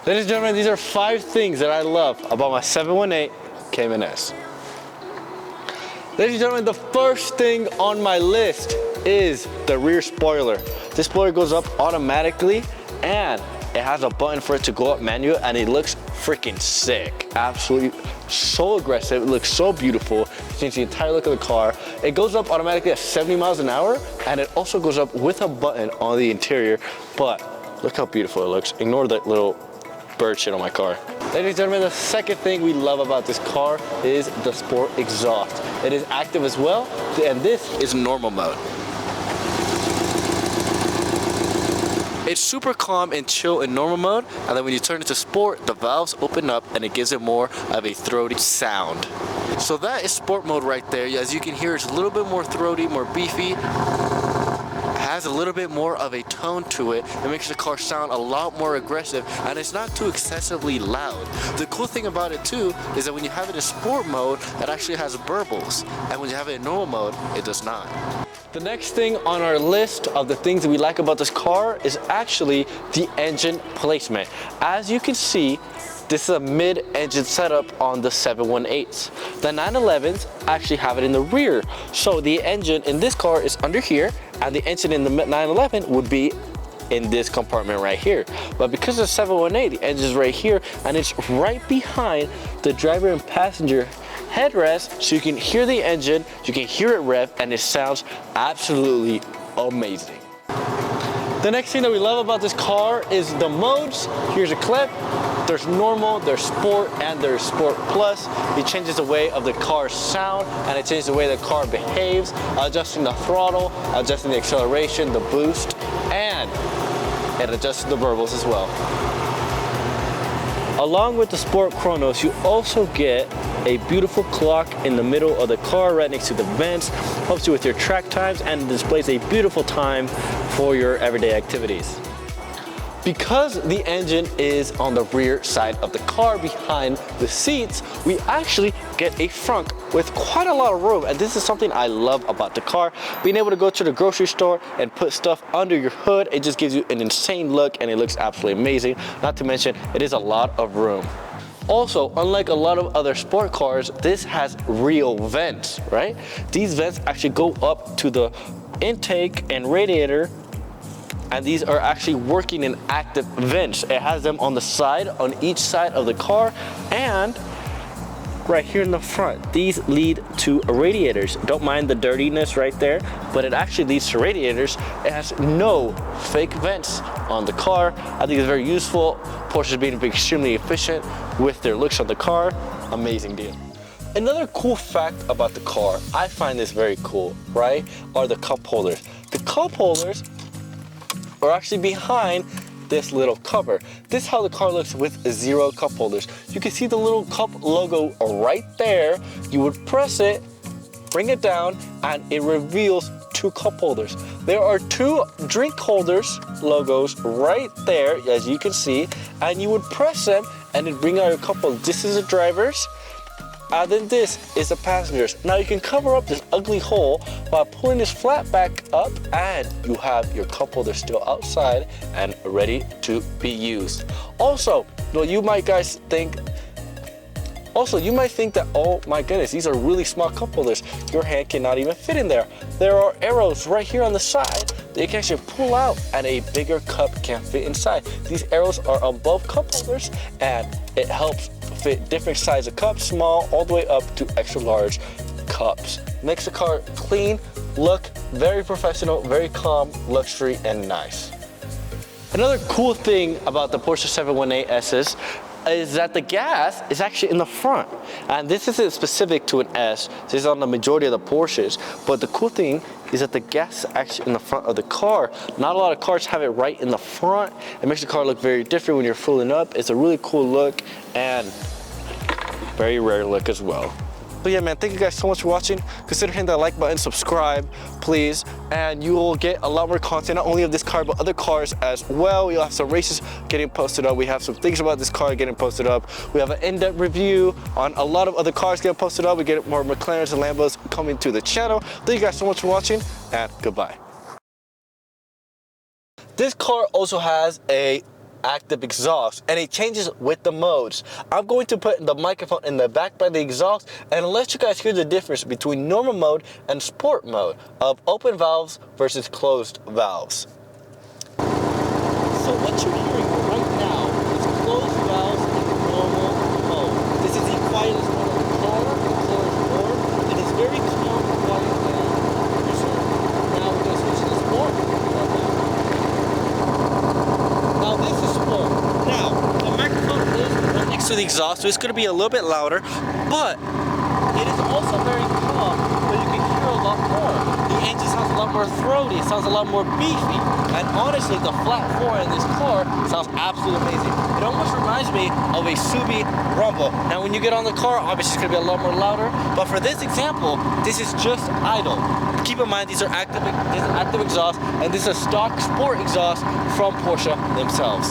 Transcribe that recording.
Ladies and gentlemen, these are 5 things that I love about my 718 Cayman S. Ladies and gentlemen, the first thing on my list is the rear spoiler. This spoiler goes up automatically and it has a button for it to go up manual, and it looks freaking sick. Absolutely so aggressive. It looks so beautiful. It changes the entire look of the car. It goes up automatically at 70 miles an hour, and it also goes up with a button on the interior. But look how beautiful it looks. Ignore that little bird shit on my car. Ladies and gentlemen, the second thing we love about this car is the sport exhaust. It is active as well, and this is normal mode. It's super calm and chill in normal mode, and then when you turn it to sport, the valves open up and it gives it more of a throaty sound. So that is sport mode right there. As you can hear, it's a little bit more throaty, more beefy. Has a little bit more of a tone to it. It makes the car sound a lot more aggressive, and it's not too excessively loud. The cool thing about it too is that when you have it in sport mode, it actually has burbles, and when you have it in normal mode, it does not. The next thing on our list of the things that we like about this car is actually the engine placement. As you can see, this is a mid-engine setup on the 718s. The 911s actually have it in the rear. So the engine in this car is under here, and the engine in the 911 would be in this compartment right here. But because of the 718, the engine is right here, and it's right behind the driver and passenger headrest, so you can hear the engine, you can hear it rev, and it sounds absolutely amazing. The next thing that we love about this car is the modes. Here's a clip. There's normal, there's sport, and there's sport plus. It changes the way of the car's sound, and it changes the way the car behaves, adjusting the throttle, adjusting the acceleration, the boost, and it adjusts the burbles as well. Along with the sport chronos, you also get a beautiful clock in the middle of the car right next to the vents, helps you with your track times, and displays a beautiful time for your everyday activities. Because the engine is on the rear side of the car behind the seats, we actually get a frunk with quite a lot of room, and this is something I love about the car. Being able to go to the grocery store and put stuff under your hood, it just gives you an insane look, and it looks absolutely amazing. Not to mention, it is a lot of room. Also, unlike a lot of other sport cars, this has real vents, right? These vents actually go up to the intake and radiator, and these are actually working in active vents. It has them on the side, on each side of the car, and right here in the front. These lead to radiators. Don't mind the dirtiness right there, but it actually leads to radiators. It has no fake vents on the car. I think it's very useful. Porsche is being extremely efficient with their looks on the car. Amazing deal. Another cool fact about the car, I find this very cool, right, are the cup holders. The cup holders are actually behind this little cover. This is how the car looks with 0 cup holders. You can see the little cup logo right there. You would press it, bring it down, and it reveals 2 cup holders. There are 2 drink holders logos right there, as you can see, and you would press them and it bring out your cup holders. This is the driver's, and then this is the passengers. Now you can cover up this ugly hole by pulling this flat back up, and you have your cup holder still outside and ready to be used. Also, you might think that, oh my goodness, these are really small cup holders. Your hand cannot even fit in there. There are arrows right here on the side that you can actually pull out, and a bigger cup can fit inside. These arrows are above cup holders, and it helps fit different sizes of cups, small all the way up to extra large cups. Makes the car clean, look very professional, very calm, luxury, and nice. Another cool thing about the Porsche 718Ss is that the gas is actually in the front. And this isn't specific to an S, this is on the majority of the Porsches, but the cool thing is that the gas is actually in the front of the car. Not a lot of cars have it right in the front. It makes the car look very different when you're filling up. It's a really cool look and very rare look as well. But yeah, man, thank you guys so much for watching. Consider hitting that like button, subscribe, please, and you will get a lot more content, not only of this car, but other cars as well. We'll have some races getting posted up. We have some things about this car getting posted up. We have an in-depth review on a lot of other cars getting posted up. We get more McLarens and Lambos coming to the channel. Thank you guys so much for watching, and goodbye. This car also has a active exhaust, and it changes with the modes. I'm going to put the microphone in the back by the exhaust and let you guys hear the difference between normal mode and sport mode of open valves versus closed valves. So what you're hearing right now is closed valves in normal mode. This is the quietest mode of the car, the car is warm, and it's very calm, quiet, and reserved. Now we're going to switch to the sport. Now this is sport. Now, the microphone is right next to the exhaust, so it's going to be a little bit louder, but it is also very calm, but you can hear a lot more. The engine sounds a lot more throaty, it sounds a lot more beefy, and honestly, the flat 4 in this car sounds absolutely amazing. It almost reminds me of a Subi Rumble. Now, when you get on the car, obviously it's going to be a lot more louder, but for this example, this is just idle. Keep in mind, these are active exhaust, and this is a stock sport exhaust from Porsche themselves.